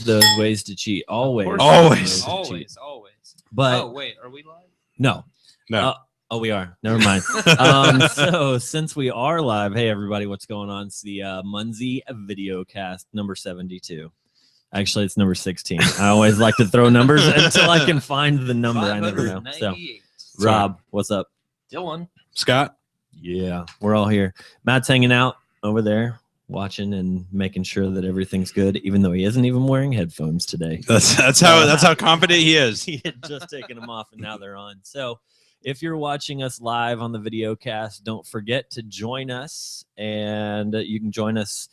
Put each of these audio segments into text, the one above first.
those ways to cheat. Always. Always. But oh, wait, are we live? No. Oh, we are. Never mind. So since we are live, hey everybody, what's going on? It's the Munzee Videocast number 72. Actually, it's number 16. I always like to throw numbers until I can find the number. I never know. So, Rob, what's up? Dylan. Scott. Yeah, we're all here. Matt's hanging out over there, watching and making sure that everything's good, even though he isn't even wearing headphones today. That's how confident he is. He had just taken them off and now they're on. So if you're watching us live on the videocast, don't forget to join us, and you can join us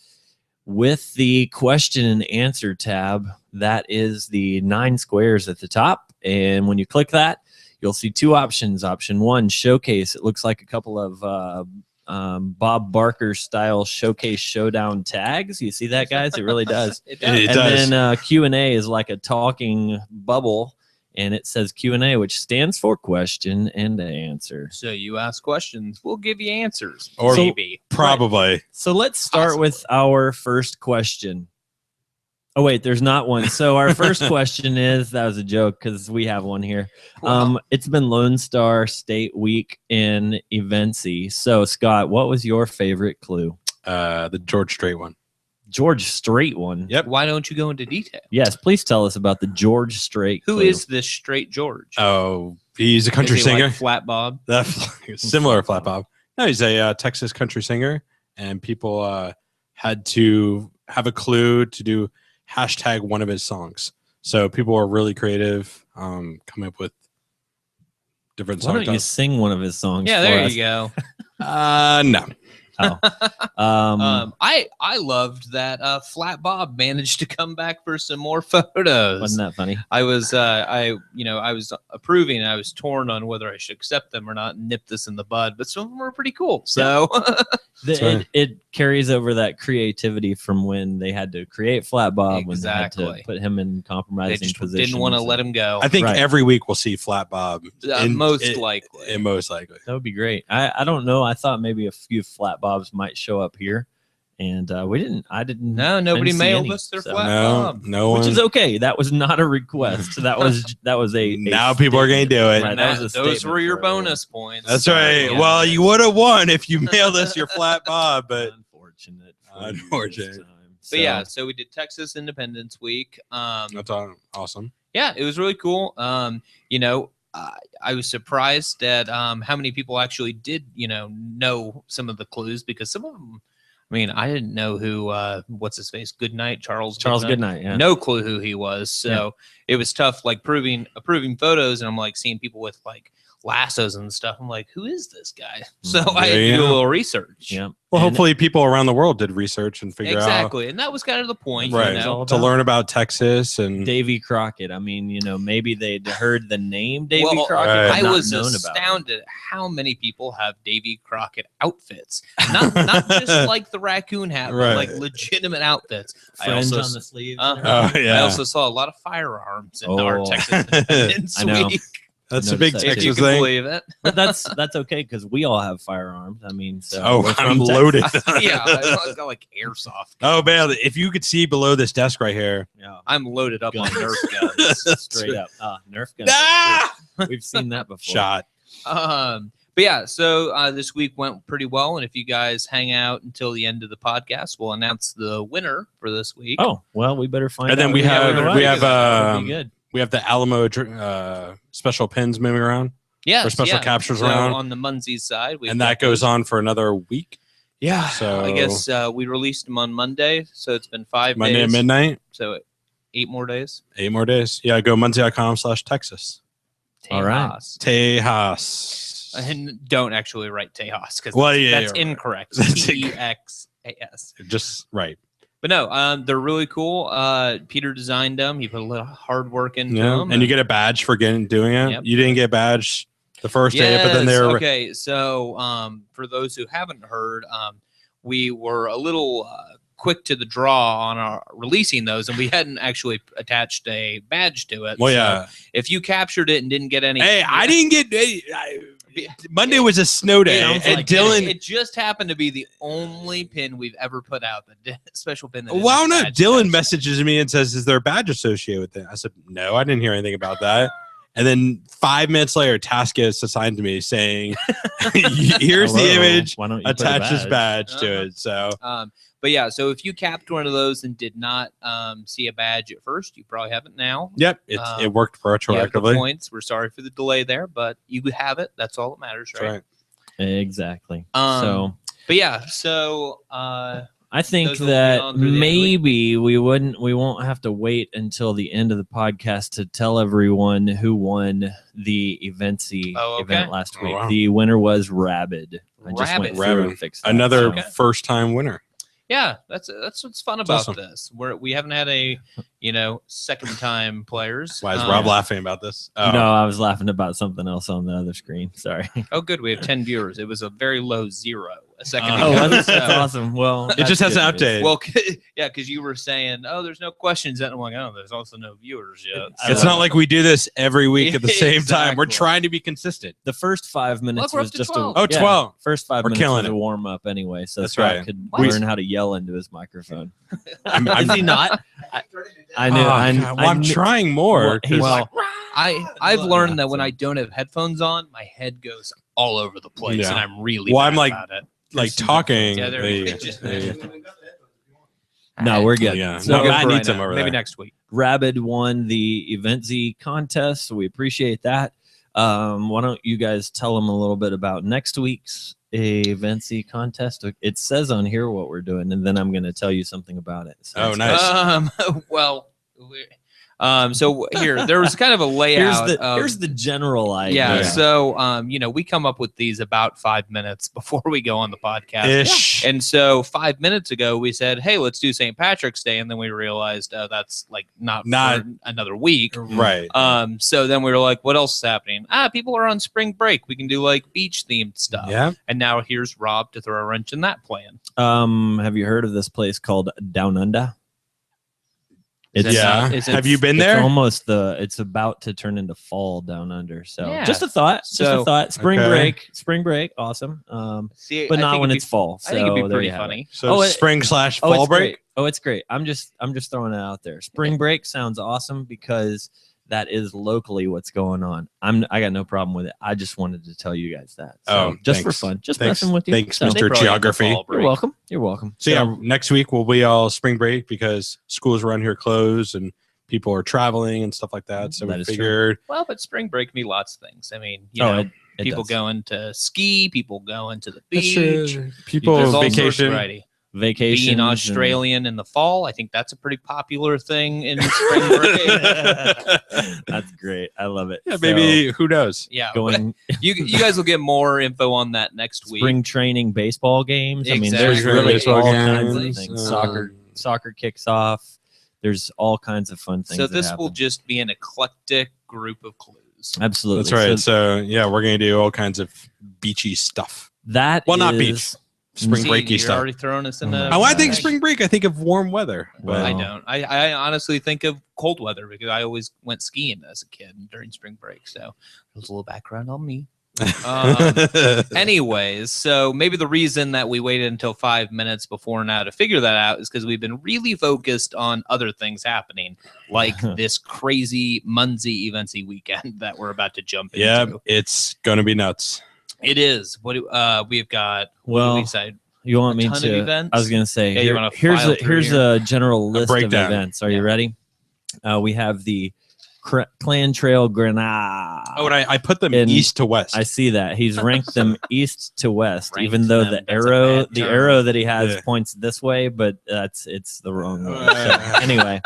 with the question and answer tab. That is the 9 squares at the top, and when you click that, you'll see 2 options. Option 1, showcase. It looks like a couple of Bob Barker style showcase showdown tags. You see that, guys? It really does. It does. It does. And then Q&A is like a talking bubble, and it says Q&A, which stands for question and answer. So you ask questions, we'll give you answers. Or maybe. Probably. So let's start with our first question. Oh, wait, there's not one. So our first question is, that was a joke because we have one here. It's been Lone Star State Week in Evency. So, Scott, what was your favorite clue? The George Strait one. George Strait one? Yep. Why don't you go into detail? Yes, please tell us about the George Strait Who clue. is this Straight George? Oh, he's a country Is he singer. like Flat Bob? Similar to Flat Bob. No, he's a Texas country singer, and people had to have a clue to do hashtag one of his songs. So people are really creative, coming up with different songs. Why don't you sing one of his songs? Yeah, for there us? you go. No. Oh. I loved that Flat Bob managed to come back for some more photos. Wasn't that funny? I was approving. And I was torn on whether I should accept them or not and nip this in the bud, but some of them were pretty cool. So It carries over that creativity from when they had to create Flat Bob, when they had to put him in compromising they just positions. didn't want to let him go. I think Right. every week we'll see Flat Bob. Most likely. Most likely. That would be great. I don't know. I thought maybe a few Flat Bobs might show up here, and we didn't. I didn't. No, nobody see mailed any, us their so- Flat Bob. No one. Which is okay. That was not a request. That was a Now people are going to do it. Right, that was a Those statement were your for everyone. bonus points. That's right. Yeah. Well, you would have won if you mailed us your Flat Bob, but unfortunate. Unfortunate. But yeah, so we did Texas Independence Week. that's awesome. Yeah, it was really cool. I was surprised at how many people actually did, know some of the clues, because some of them, I mean, I didn't know who, what's his face? Goodnight, Charles Goodnight. Yeah. No clue who he was. So it was tough, like approving photos. And I'm like seeing people with like lassos and stuff. I'm like, who is this guy? So I had to do a little research. Yeah. Well, hopefully people around the world did research and figure out. Exactly. And that was kind of the point. Right. To learn about Texas and Davy Crockett. I mean, maybe they'd heard the name Davy Well, Crockett. I but not was known about astounded at how many people have Davy Crockett outfits. Not just like the raccoon hat, but Right. like legitimate outfits. Fringe on the sleeves. Oh, yeah. I also saw a lot of firearms in our Oh. Texas Independence I know. Week. that's a noticed big that If you Texas can thing. believe it. But that's okay because we all have firearms. I mean, so Oh, we're from I'm Texas. loaded. Yeah, I got like airsoft. Oh man, if you could see below this desk right here. Yeah, I'm loaded up on Guns. Nerf guns. straight up. Nerf guns. Ah! We've seen that before. Shot. But yeah, so this week went pretty well, and if you guys hang out until the end of the podcast, we'll announce the winner for this week. Oh well, we better find. And then out we who have- got it we right. have, That would be good. We have the Alamo special pins moving around, yeah, or special captures so around, on the Munzee side, and that goes on for another week. Yeah, So I guess we released them on Monday, so it's been 5 Monday days. at midnight. So 8 more days. 8 more days. Yeah, go munzee.com/Texas. All right. Tejas. Tejas. And don't actually write Tejas because that's yeah. incorrect. That's Texas. Just right. But no, they're really cool. Peter designed them. He put a little hard work into Yeah, them. and you get a badge for doing it. Yep. You didn't get a badge the first day, but then Yes, they're okay. So for those who haven't heard, we were a little quick to the draw on our releasing those, and we hadn't actually attached a badge to it. well, So yeah. if you captured it and didn't get any, Hey, I didn't get. Monday was a snow day, sounds and like Dylan. It just happened to be the only pin we've ever put out, the special pin. That Well, no. badge Dylan attached. messages me and says, "Is there a badge associated with it?" I said, "No, I didn't hear anything about that." And then 5 minutes later, task gets assigned to me saying, "Here's the Hello, image. why don't you put a Attach this badge to Uh-huh. it." So But yeah, so if you capped one of those and did not see a badge at first, you probably have it now. yep, it worked You have the retroactively. points. We're sorry for the delay there, but you have it. That's all that matters, That's right? right. Exactly. So, but yeah, so I think those will be that on through the end of the week. maybe we won't have to wait until the end of the podcast to tell everyone who won the event last Oh, week. wow. The winner was Rabid. I just went Rabid. through Rabid. and fixed that. Another Okay. first-time winner. yeah, that's what's fun about awesome. this. We haven't had a second time players. Why is Rob laughing about this? Oh, No, I was laughing about something else on the other screen. Sorry. Oh, good. We have 10 viewers. It was a very low 0 a second Oh, ago. that's So- awesome. Well, it just has an update. Well, yeah, because you were saying, "Oh, there's no questions," and I'm like, "Oh, there's also no viewers yet." It's So- not like we do this every week at the same time. We're Exactly. trying to be consistent. The first 5 minutes Look, we're was up to just 12. Oh, 12. First 5 We're minutes killing was it. a warm up anyway, so That's Scott right. could What? learn how to yell into his microphone. I'm Is he not? I knew. Oh, I, God. Well, I I'm knew- trying more. 'cause- Well, I've Well, learned yeah, that when so- I don't have headphones on, my head goes all over the place, Yeah. and I'm really Well, mad I'm like- about it. like talking. Yeah, there there you you go. go. Just- There you go. no, we're good. Yeah. So No, Good I for need right some now. over Maybe there. next week. Rabid won the Event-Z contest, so we appreciate that. Why don't you guys tell them a little bit about next week's Event-Z contest? It says on here what we're doing, and then I'm going to tell you something about it. So Oh, nice. Well, so here there was kind of a layout. Here's the general idea. Yeah. So, we come up with these about 5 minutes before we go on the podcast. Ish. And so 5 minutes ago, we said, "Hey, let's do St. Patrick's Day," and then we realized that's like not for another week. Right. So then we were like, "What else is happening? People are on spring break. We can do like beach themed stuff." Yeah. And now here's Rob to throw a wrench in that plan. Have you heard of this place called Down Under? Is it Yeah. not- is it- Have you been It's there? almost it's about to turn into fall down under. So Yeah. just a thought. So- Spring Okay. break. Awesome. See, But I not think when it'd it's fall. I think it'd So be there pretty you have it. funny. So Oh, spring / Oh, fall it's break. great. Oh, it's great. I'm just throwing it out there. Spring break sounds awesome because that is locally what's going on. I got no problem with it. I just wanted to tell you guys that. So Oh, just thanks. for fun. Just Thanks. messing with you. Thanks, So- Mr. They probably have the Geography. fall break. You're welcome. You're welcome. So yeah, next week we'll be all spring break because schools around here closed and people are traveling and stuff like that. So That we is true. figured, Well, but spring break can be lots of things. I mean, it people does. going to ski, people going to the That's beach. true. People There's all sorts of vacation. variety. Vacation. Being Australian in the fall, I think that's a pretty popular thing in spring break. That's great. I love it. Yeah, So, maybe who knows? Yeah, going you guys will get more info on that next week. spring training baseball games. I mean, there's Exactly. really Baseball all kinds of games, things. Soccer kicks off. There's all kinds of fun things. So that this will happen. just be an eclectic group of clues. Absolutely. That's right. So So yeah, we're gonna do all kinds of beachy stuff. that Well, not is- beach. Spring See, breaky you're stuff. already throwing us in Oh the. my Oh, I think gosh. spring break. I think of warm weather. Well, But I don't. I honestly think of cold weather because I always went skiing as a kid during spring break. So there's a little background on me. Anyways, so maybe the reason that we waited until 5 minutes before now to figure that out is because we've been really focused on other things happening, like this crazy Munzee Event-Z weekend that we're about to jump into. yeah, it's gonna be nuts. It is. What we've got? Well, What do we say? you want me ton of to? events? I was going to say, Yeah, you wanna here's file a through here's here? a general list of breakdown. events. Are you Yeah. ready? We have the Clan Trail Granada. Oh, and I put them And east to west. I see that he's ranked them east to west, Ranked even though them, the that's a arrow bad term. that he has Yeah. points this way, but it's the wrong way. So, anyway,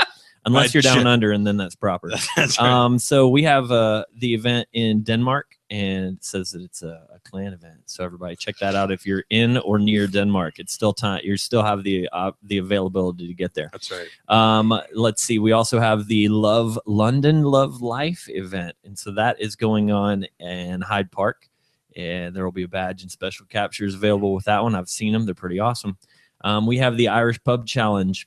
unless But you're down shit. under, and then that's proper. That's right. So we have the event in Denmark, and it says that it's a clan event. So everybody check that out if you're in or near Denmark. It's still time. You still have the availability to get there. That's right. Let's see. We also have the Love London Love Life event, and so that is going on in Hyde Park, and there will be a badge and special captures available with that one. I've seen them; they're pretty awesome. We have the Irish Pub Challenge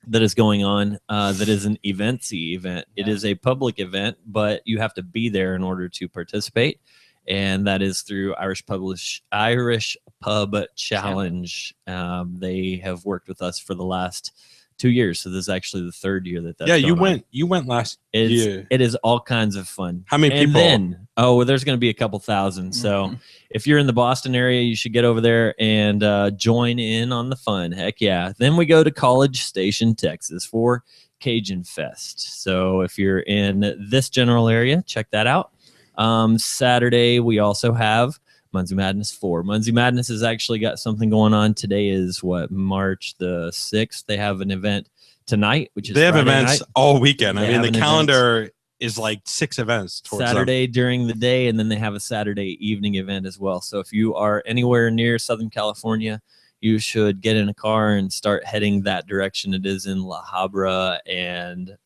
that is going on. That is an Event-Z event. It is a public event, but you have to be there in order to participate. and that is through Irish Pub Challenge. They have worked with us for the last 2 years, so this is actually the third year that's yeah, going on. you went last year. It is all kinds of fun. How many And people? then, there's going to be a couple thousand. So if you're in the Boston area, you should get over there and join in on the fun. Heck yeah. Then we go to College Station, Texas for Cajun Fest. So if you're in this general area, check that out. Saturday, we also have Munzee Madness 4. Munzee Madness has actually got something going on. Today is March the 6th. They have an event tonight, which is they have Friday events night. all weekend. They I mean, have the an calendar is like 6 events towards Saturday during the day, and then they have a Saturday evening event as well. So if you are anywhere near Southern California, you should get in a car and start heading that direction. It is in La Habra and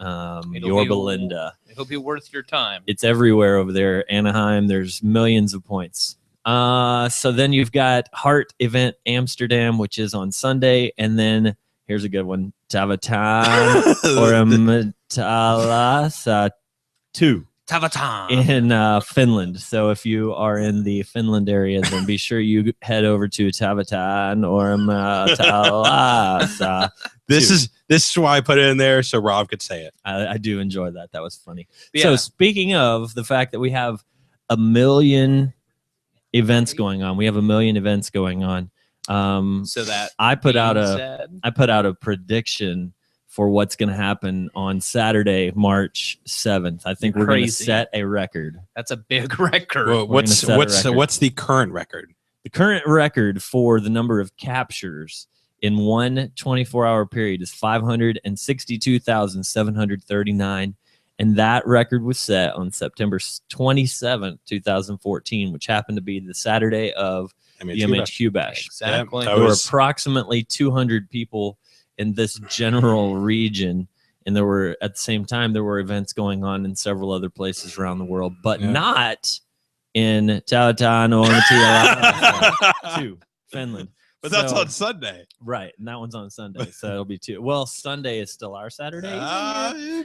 Yorba Linda. It'll be worth your time. It's everywhere over there. Anaheim, there's millions of points. So then you've got Heart Event Amsterdam, which is on Sunday, and then here's a good one, Tavataan or Talasa 2 Tavataan in Finland. So if you are in the Finland area, then be sure you head over to Tavataan or Talasa. This is why I put it in there so Rob could say it. I do enjoy that. That was funny. Yeah. So speaking of the fact that we have 1 million events going on, we have 1 million events going on. So that I put out said, a prediction for what's going to happen on Saturday, March 7th. I think we're going to Crazy. set a record. that's a big record. Well, what's set a record. what's the current record? The current record for the number of captures in one 24-hour period is 562,739. And that record was set on September 27th, 2014, which happened to be the Saturday of the MHQ Bash. Exactly. Yeah, There were approximately 200 people in this general region. And there were, at the same time, there were events going on in several other places around the world, but not in Tautan or to Finland. But that's So- on Sunday. Right, and that one's on Sunday, so it'll be 2. Well, Sunday is still our Saturday.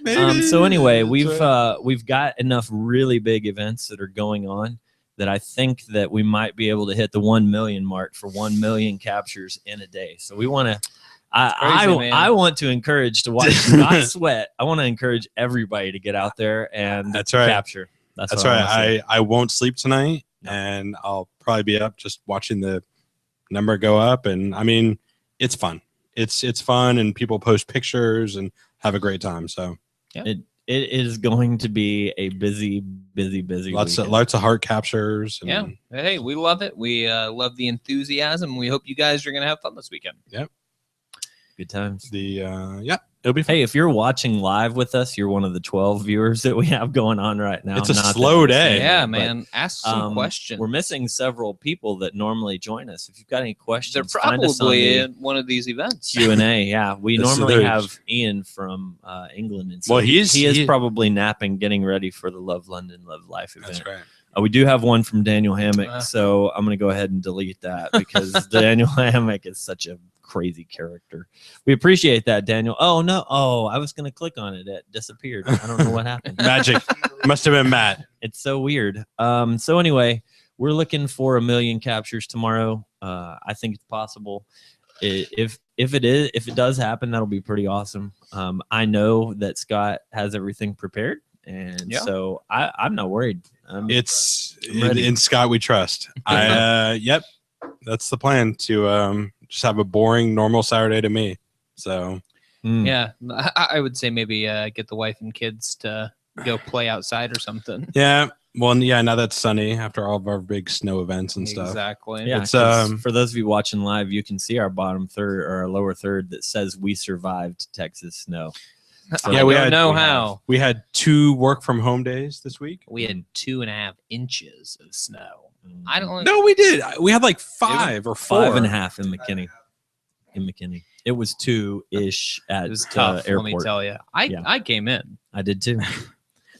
Maybe. So anyway, That's we've got enough really big events that are going on that I think that we might be able to hit the 1 million mark for 1 million captures in a day. So we want to. I want to encourage to watch not sweat. I want to encourage everybody to get out there and That's right. capture. That's what I wanna see. right. I won't sleep tonight, and I'll probably be up just watching the number go up. And I mean, it's fun. It's fun, and people post pictures and have a great time. So It is going to be a busy lots weekend. of heart captures. And Yeah. Hey, we love it. We love the enthusiasm. We hope you guys are going to have fun this weekend. Good times. It'll be fun. Hey, if you're watching live with us, you're one of the 12 viewers that we have going on right now. It's a Not that slow we're day. saying Yeah, it, but, man. Ask some questions. We're missing several people that normally join us. If you've got any They're questions, find us on probably the at one of these events. Q&A. Yeah, we It's normally those. have Ian from England. And so Well, he is he- probably napping, getting ready for the Love London, Love Life event. That's right. We do have one from Daniel Hammock, Uh. so I'm going to go ahead and delete that because Daniel Hammock is such a crazy character. We appreciate that, Daniel. Oh, no. Oh, I was going to click on it. It disappeared. I don't know what happened. Magic. Must have been Matt. It's so weird. So anyway, we're looking for 1 million captures tomorrow. I think it's possible. If it does happen, that'll be pretty awesome. I know that Scott has everything prepared. And so I'm not worried. It's ready. in Scott we trust. Yep, that's the plan, to just have a boring normal Saturday to me. So Yeah, I would say maybe get the wife and kids to go play outside or something. yeah, well, yeah, now that's sunny after all of our big snow events and stuff. Exactly. Yeah, It's, 'cause for those of you watching live, you can see our bottom third or our lower third that says we survived Texas snow. So Yeah, we we had- don't know we how. We had 2 work from home days this week. We had 2.5 inches of snow. I don't. No, we did. We had like 5 or 4. 5.5 in McKinney. It was 2-ish at It was the tough. airport. Let me tell you. I came in. I did too.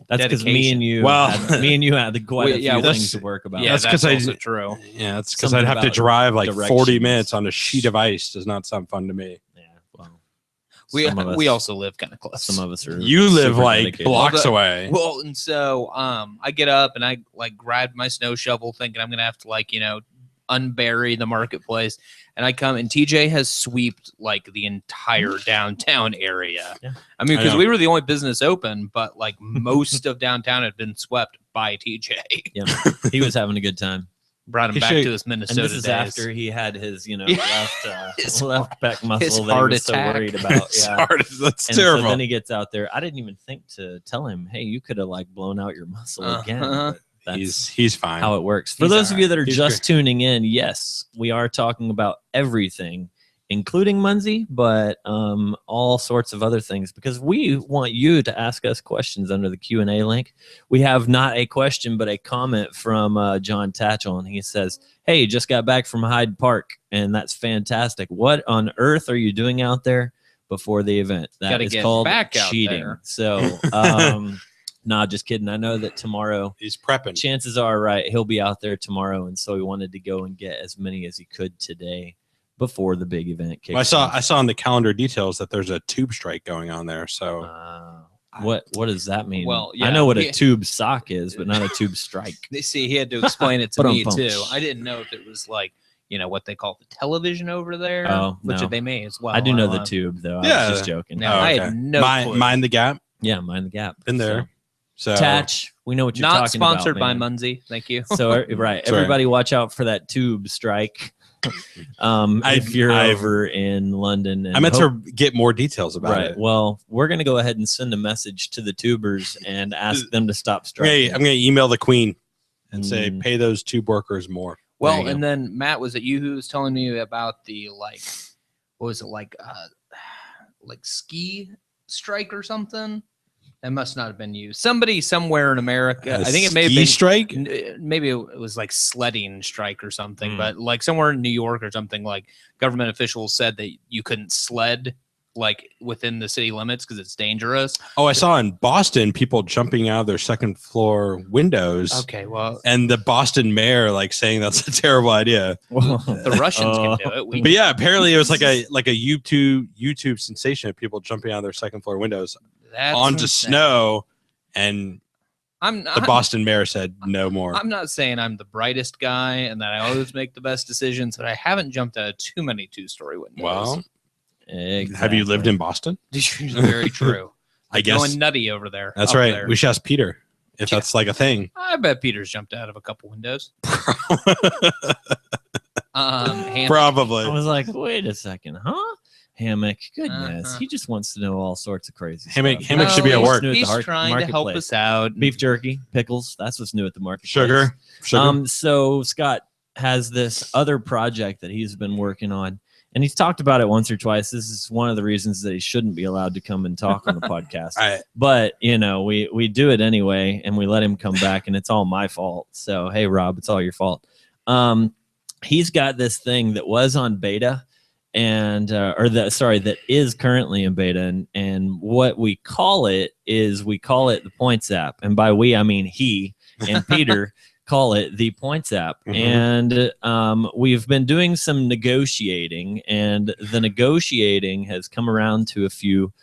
That's because me Dedication. and you. Well- had quite a few Yeah, things to work about. Yeah, That's that's 'cause I- also true. Yeah, that's because Something I'd have to about drive like 40 directions. minutes on a sheet of ice. Does not sound fun to me. Yeah, well, We also live kind of close. Some of us are. You live super like dedicated. blocks away. Well, and so I get up and I like grab my snow shovel, thinking I'm gonna have to unbury the marketplace, and I come and TJ has sweeped like the entire downtown area. Yeah. I mean, I because know. we were the only business open, but like most of downtown had been swept by TJ. Yeah, he was having a good time. Brought him He back should- to his And Minnesota this is days. after he had his, Yeah. left left back muscle his that he heart was so attack. worried about. It's Yeah. hard. That's And terrible. so then he gets out there. I didn't even think to tell him, hey, you could have like blown out your muscle again. Uh-huh. But that's he's fine. how it works. For He's those of you alright. that are He's just great. tuning in, yes, we are talking about everything, including Munzee, but all sorts of other things, because we want you to ask us questions under the Q&A link. We have not a question, but a comment from John Tatchell, and he says, hey, just got back from Hyde Park, and that's fantastic. What on earth are you doing out there before the event? That Gotta is get called back out cheating. there. So, nah, just kidding. I know that tomorrow, He's prepping. chances are right, he'll be out there tomorrow, and so he wanted to go and get as many as he could today before the big event kicks Well, off. I saw in the calendar details that there's a tube strike going on there. So What does that mean? Well, I yeah, know what a he- tube sock is, but not a tube strike. They see he had to explain it to me Ba-dum-bum. too. I didn't know if it was like what they call the television over there, Oh, which no. they may as well. I do know don't the tube though. I Yeah. was just joking. No, I had no clue. Mind the gap. Yeah, mind the gap. Been there. So Tatch, we know what you're Not talking about. sponsored by man. Munzee. Thank you. So right, That's right. everybody watch out for that tube strike. If you're I've- over in London, and I meant hope- to get more details about Right. it. Well, we're gonna go ahead and send a message to the tubers and ask them to stop I'm striking. gonna email the queen and say Mm. pay those tube workers more. Well, There you and go. then Matt, was it you who was telling me about the what was it like ski strike or something? That must not have been you. Somebody somewhere in America. I think it may have Ski been strike. maybe it was like sledding strike or something, Hmm. but like somewhere in New York or something, like government officials said that you couldn't sled like within the city limits because it's dangerous. Oh, I saw in Boston people jumping out of their second floor windows, Okay, well, and the Boston mayor like saying that's a terrible idea. the Russians Oh. can do it. We But yeah, apparently it was like a YouTube sensation of people jumping out of their second floor windows that's onto insane. snow, and I'm the Boston mayor said no more. I'm not saying I'm the brightest guy and that I always make the best decisions, but I haven't jumped out of too many 2-story windows. Well, Exactly. have you lived in Boston? Very true. I guess Going nutty over there. that's up right. there. We should ask Peter if Yeah. that's like a thing. I bet Peter's jumped out of a couple windows. Hammock. Probably. I was like, wait a second, huh? Hammock, goodness, Uh-huh. he just wants to know all sorts of crazy Hammock- stuff. Hammock should be at What's work. new at the He's trying to help marketplace? us out. Beef jerky, pickles, that's what's new at the marketplace. Sugar. So Scott has this other project that he's been working on, and he's talked about it once or twice. This is one of the reasons that he shouldn't be allowed to come and talk on the podcast. But we do it anyway, and we let him come back, and it's all my fault. So hey, Rob, it's all your fault. He's got this thing that was on beta, and that is currently in beta, and what we call it the Points app, and by we I mean he and Peter call it the Points app. Mhm. And we've been doing some negotiating, and the negotiating has come around to a few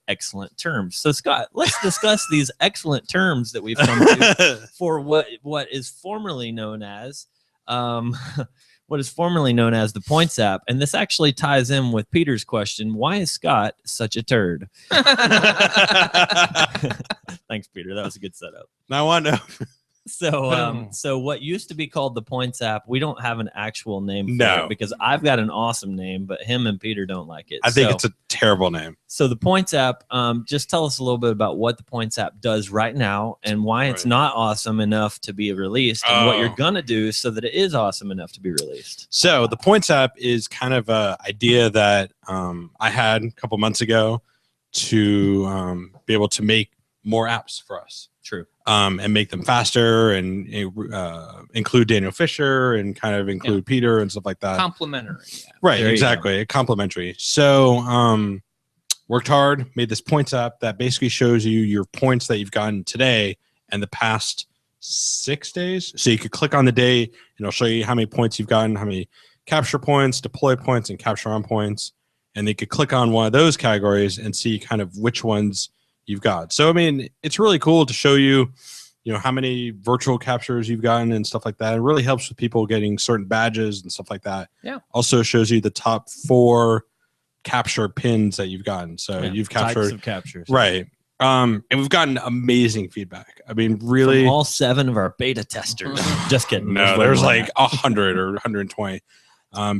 excellent terms. So Scott, let's discuss these excellent terms that we've come to for what is formerly known as the Points app. And this actually ties in with Peter's question: why is Scott such a turd? Thanks, Peter. That was a good setup. Now I know. So what used to be called the Points app, we don't have an actual name for No. it because I've got an awesome name, but him and Peter don't like it. I think So- it's a terrible name. So the Points app, just tell us a little bit about what the Points app does right now and why it's Right. not awesome enough to be released, and what you're Oh. gonna do so that it is awesome enough to be released. So the Points app is kind of a idea that I had a couple months ago to be able to make more apps for us. True. And make them faster and include Daniel Fisher and kind of include Peter and stuff like that. Complimentary. Yeah. Right, There you exactly. Complimentary. So worked hard, made this Points app that basically shows you your points that you've gotten today and the past 6 days. So you could click on the day and it'll show you how many points you've gotten, how many capture points, deploy points, and capture on points. and they could click on one of those categories and see kind of which ones you've got. So, I mean, it's really cool to show you, how many virtual captures you've gotten and stuff like that. It really helps with people getting certain badges and stuff like that. Yeah. Also shows you the top 4 capture pins that you've gotten. So you've captured types of captures. Right. And we've gotten amazing feedback. I mean, really, from all 7 of our beta testers. Just kidding. no, there's like 100 or 120.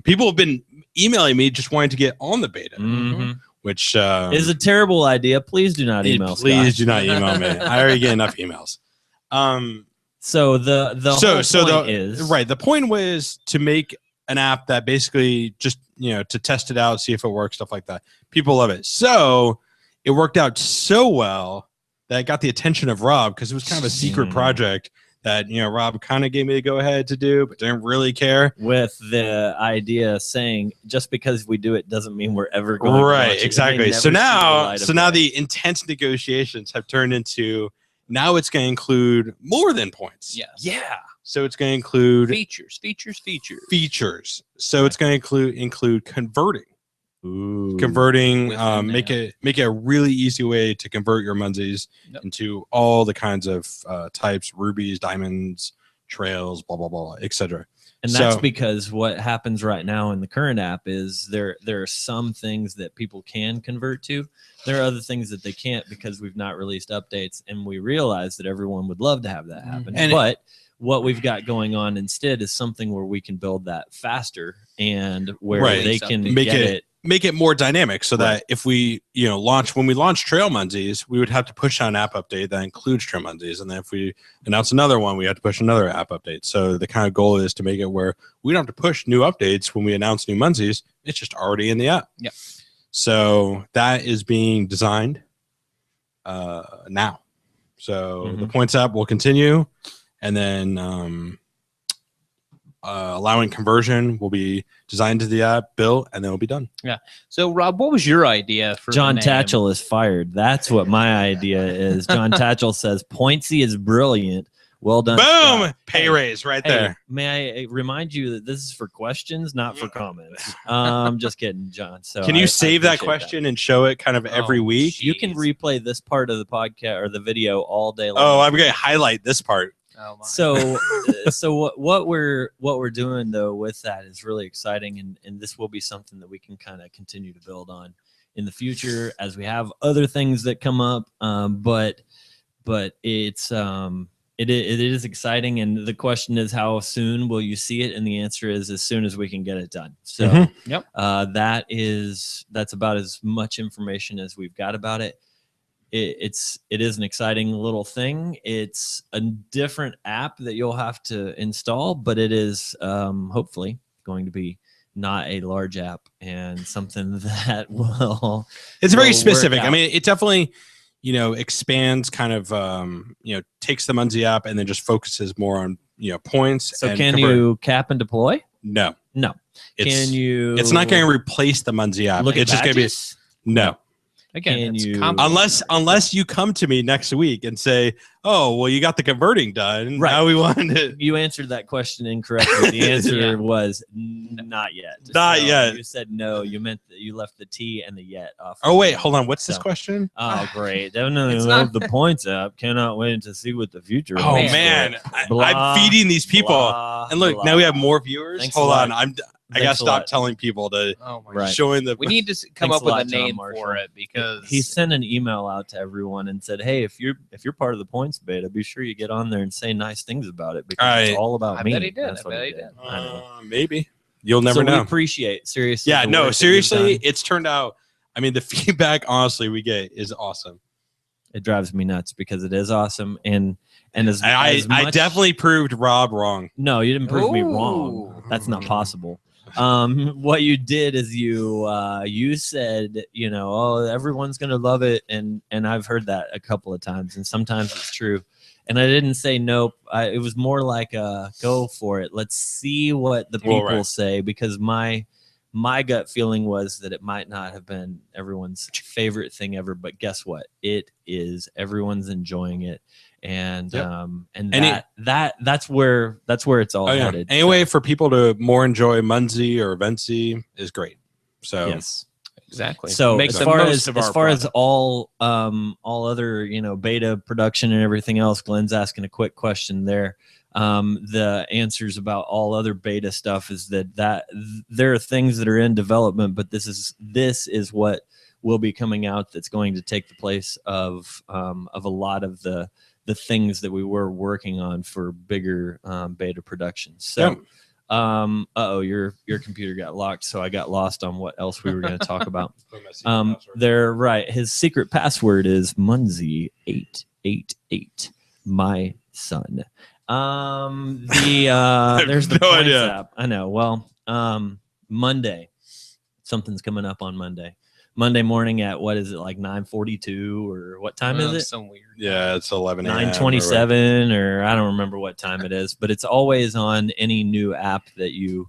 People have been emailing me just wanting to get on the beta, which is a terrible idea. Please do not email. Please do not email me. I already get enough emails. So the whole point is right. The point was to make an app that basically just to test it out, see if it works, stuff like that. People love it. So it worked out so well that it got the attention of Rob, because it was kind of a secret project that Rob kind of gave me the go ahead to do, but didn't really care. With the idea saying just because we do it doesn't mean we're ever going right, to exactly. So now the intense negotiations have turned into now it's going to include more than points. Yes. Yeah. So it's going to include features. So it's going to include converting. Ooh. Converting, make it a really easy way to convert your Munzees into all the kinds of types, rubies, diamonds, trails, blah blah blah, etc. And that's because what happens right now in the current app is there are some things that people can convert to. There are other things that they can't because we've not released updates, and we realize that everyone would love to have that happen. But what we've got going on instead is something where we can build that faster and where they can make it more dynamic, so that if we when we launch Trail Munzees, we would have to push out an app update that includes Trail Munzees, and then if we announce another one, we have to push another app update. So the kind of goal is to make it where we don't have to push new updates when we announce new Munzees. It's just already in the app. Yep. So that is being designed now. So the points app will continue, and then allowing conversion will be designed to the app, built, and then it'll be done. Yeah. So, Rob, what was your idea for John the name? Tatchell is fired? That's what my idea is. John Tatchell says Pointsy is brilliant. Well done. Boom! Scott. Pay raise right there. May I remind you that this is for questions, not for comments. Just kidding, John. So can you save that question and show it kind of every week? Geez. You can replay this part of the podcast or the video all day long. Oh, I'm going to highlight this part. Oh my. So what we're doing though with that is really exciting, and this will be something that we can kind of continue to build on in the future as we have other things that come up. But it's it is exciting, and the question is how soon will you see it? And the answer is as soon as we can get it done. So that's about as much information as we've got about it. It is an exciting little thing. It's a different app that you'll have to install, but it is hopefully going to be not a large app and something that will. It's very specific. I mean, it definitely expands kind of takes the Munzee app and then just focuses more on points. So can you cap and deploy? No. Can you? It's not going to replace the Munzee app. It's just going to be no. Again, unless you come to me next week and say, "Oh, well, you got the converting done. Right. Now we want it." You answered that question incorrectly. The answer was not yet. Not yet. You said no. You meant that you left the T and the yet off. Oh wait, hold on. What's this question? Oh, great! Definitely love the points app. Cannot wait to see what the future. Oh man, I'm feeding these people. And look, now we have more viewers. Hold on, I gotta stop telling people to showing the. We need to come up with a name for it because he sent an email out to everyone and said, "Hey, if you're part of the points beta, be sure you get on there and say nice things about it because it's all about me." I bet he did. That's what he did. Maybe you'll never know. We appreciate seriously. Yeah, no, seriously, it's turned out. I mean, the feedback honestly we get is awesome. It drives me nuts because it is awesome, and I definitely proved Rob wrong. No, you didn't prove me wrong. That's not possible. What you did is you said, oh, everyone's gonna love it, and I've heard that a couple of times, and sometimes it's true. And I didn't say nope. It was more like go for it. Let's see what the people say, because my gut feeling was that it might not have been everyone's favorite thing ever, but guess what? It is. Everyone's enjoying it. And that's where it's all headed. Anyway, for people to more enjoy Munzee or Ventsy is great. So yes. Exactly. So Make as the far most as of as our far as product. all other beta production and everything else, Glenn's asking a quick question there. The answers about all other beta stuff is that there are things that are in development, but this is what will be coming out that's going to take the place of a lot of the things that we were working on for bigger beta productions. So your computer got locked, so I got lost on what else we were going to talk about. They're right. His secret password is Munzee 888. My son. There's the no points idea. app. I know. Well, Monday. Something's coming up on Monday morning at what is it, like 9:42 or what time is it? Some weird. Yeah, it's 11 a.m. 9:27 or I don't remember what time it is, but it's always on any new app that you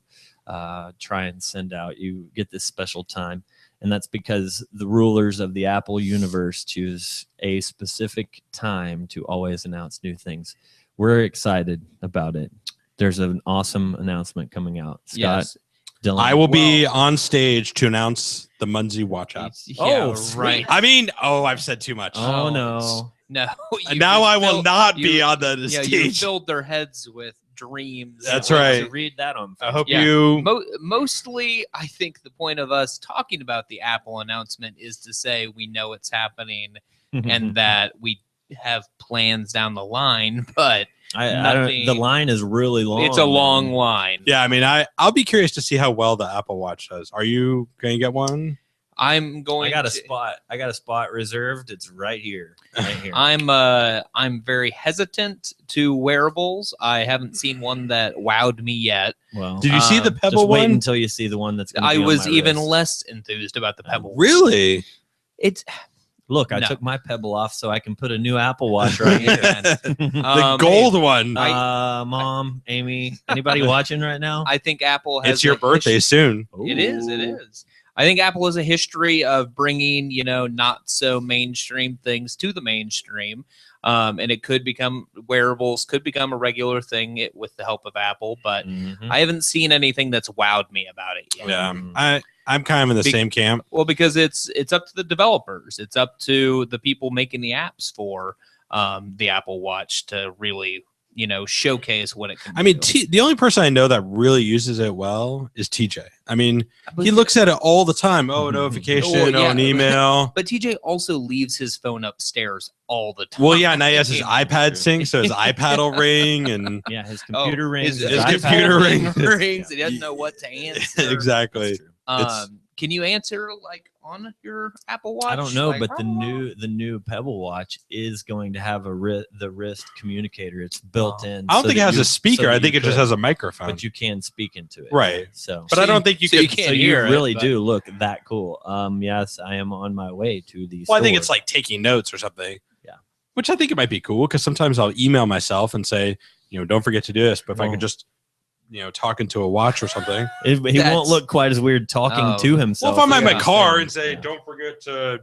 try and send out. You get this special time, and that's because the rulers of the Apple universe choose a specific time to always announce new things. We're excited about it. There's an awesome announcement coming out. Scott, Yes. Dylan. I will be on stage to announce the Munzee Watch app. Yeah, sweet. right. I mean, I've said too much. Oh no. No. Now I will not be on the Yeah, stage. you filled their heads with dreams. That's of- right. To read that on. I hope Yeah. you. Mostly, I think the point of us talking about the Apple announcement is to say we know it's happening and that we have plans down the line, but I don't. nothing- The line is really long. it's a long man. line. Yeah, I mean, I'll be curious to see how well the Apple Watch does. Are you going to get one? I'm going. I got a to, spot. I got a spot reserved. It's right here. Right here. I'm very hesitant to wearables. I haven't seen one that wowed me yet. Well, Did you see the just Pebble just wait one? until you see the one that's. Gonna I be on was my even wrist. less enthused about the Pebble. Really? It's Look, I No. took my Pebble off so I can put a new Apple Watch right here. The gold one. Mom, Amy, anybody watching right now? I think Apple has. It's your a birthday soon. It is. It Ooh. is. I think Apple has a history of bringing, not so mainstream things to the mainstream. And it could become wearables, could become a regular thing with the help of Apple. But Mhm. I haven't seen anything that's wowed me about it yet. Yeah, Mm. I'm kind of in the same camp. Well, because it's up to the developers. It's up to the people making the apps for the Apple Watch to really, showcase what it can I mean, do. the only person I know that really uses it well is TJ. I mean, he looks at it all the time. Oh, a notification, Oh, yeah. an email. But TJ also leaves his phone upstairs all the time. Well, yeah, now he has his iPad sync, so his iPad will ring, and Yeah, his computer rings. his iPad computer rings. rings. and he doesn't know what to answer. exactly. That's true. It's- Can you answer on your Apple Watch? I don't know, Like, but the new Pebble Watch is going to have the wrist communicator. It's built in. I don't so think it that has you- a speaker. so I that think you it just could, has a microphone. but you can speak into it. Right. So, But I don't think you so could. you can't so you hear it, really but- do look that cool. Yes, I am on my way to the. Well, I think it's store. like taking notes or something. Yeah. Which I think it might be cool because sometimes I'll email myself and say, don't forget to do this. But if I Well- could just, talk into a watch or something. He That's- won't look quite as weird talking Oh. to himself. Well, if I'm at my Yeah. car and say, Yeah. don't forget to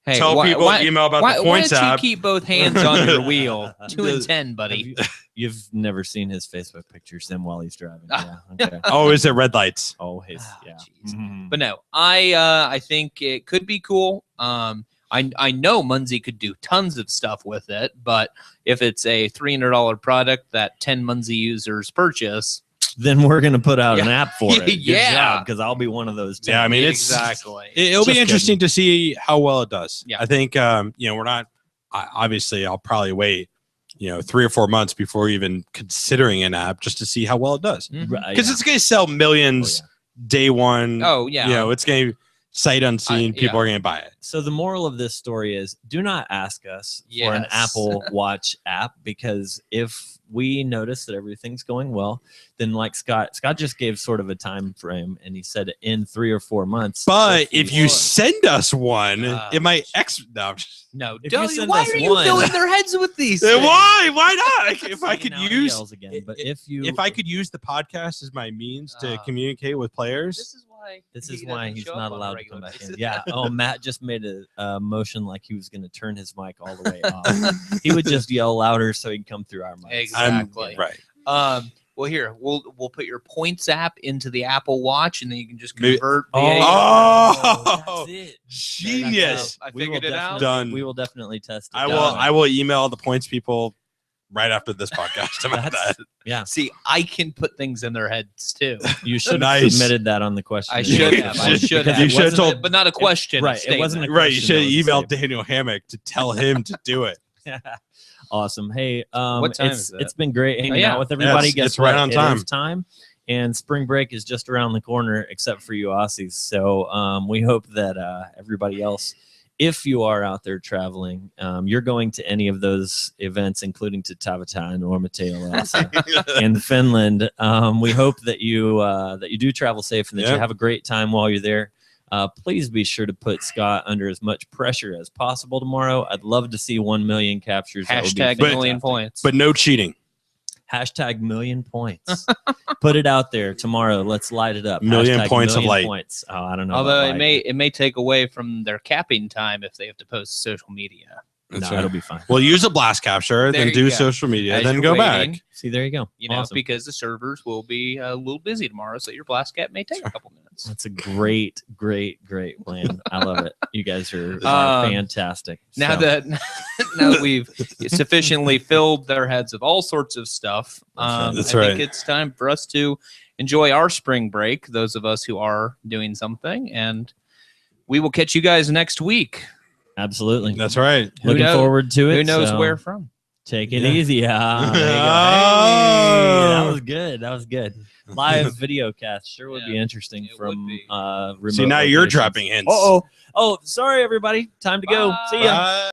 Hey, tell why- people why- email about why, the why points don't you app. keep both hands on your wheel? 2 and Does- 10, buddy. You've never seen his Facebook pictures him while he's driving. Yeah. Okay. Oh, is it red lights? Oh, his. Ah, Yeah. jeez. Mhm. But no, I think it could be cool. I know Munzee could do tons of stuff with it, but if it's a $300 product that 10 Munzee users purchase, Then we're gonna put out an app for it. Good Yeah. because I'll be one of those. Yeah, I mean, it's exactly. It'll be Just interesting to see how well it does. Yeah. I think we're not. Obviously, I'll probably wait 3 or 4 months before even considering an app just to see how well it does. Mhm. Because it's going to sell millions day one. Oh yeah. It's going to sight unseen. People yeah. are going to buy it. So the moral of this story is: do not ask us for an Yes. Apple Watch app, because if we notice that everything's going well, then like Scott just gave sort of a time frame, and he said in 3 or 4 months. But if you Well- send us one, it might no. No, If you don't. send Why us are you one- filling their heads with these? Then things? why not? If I See, could now he use yells again, but if I could use the podcast as my means to Ah. communicate with players. This is why. This is he why doesn't he's show not up on a allowed to regular come back in. basis. Yeah. Oh, Matt just made a motion like he was going to turn his mic all the way off. He would just yell louder so he can come through our mics. Exactly. Right. Well, here we'll put your points app into the Apple Watch, and then you can just Maybe- convert. Oh, that's it. genius! I We will figured it out. Done. We will definitely test it. I will email the points people right after this podcast about That's- that. Yeah, See, I can put things in their heads too. you should have Nice. submitted that on the question. I should have. I should Because have. it You should have wasn't- told- but not a question. right, it wasn't a Right, you should have question, that was a emailed Daniel Hammock to tell him to do it. Awesome. Hey, What time it's is it? it's been great hanging yeah. out with everybody. It's- Guess it's right what? on It time. is time, and spring break is just around the corner, except for you Aussies. So we hope that everybody else, if you are out there traveling, you're going to any of those events, including to Tavata and Ormateo in Finland. We hope that you do travel safe and that you Yep. have a great time while you're there. Please be sure to put Scott under as much pressure as possible tomorrow. I'd love to see 1 million captures. That would be Hashtag million fantastic. points. But no cheating. Hashtag million points. Put it out there tomorrow. Let's light it up. Million Hashtag points of million light. Points. Oh, I don't know. Although about it may take away from their capping time if they have to post to social media. light. That's No, right. it'll be fine. Well, use a blast capture, There then you do go. social media, As then you're go waiting, back. See, there you go. You know, Awesome. because the servers will be a little busy tomorrow, so your blast cap may take a couple minutes. That's a great plan. I love it. You guys are fantastic. Now So, that now that we've sufficiently filled their heads with all sorts of stuff, That's I right. think it's time for us to enjoy our spring break. Those of us who are doing something, and we will catch you guys next week. absolutely. That's right. Who Looking knows- forward to it. Who knows so where from? Take it Yeah. easy. Ah, there you go. Oh. Hey, that was good. That was good. Live video cast sure would Yeah, be interesting it would from be. remote See, now you're locations. dropping hints. Oh, sorry everybody. Time to go. Bye. See ya. Bye.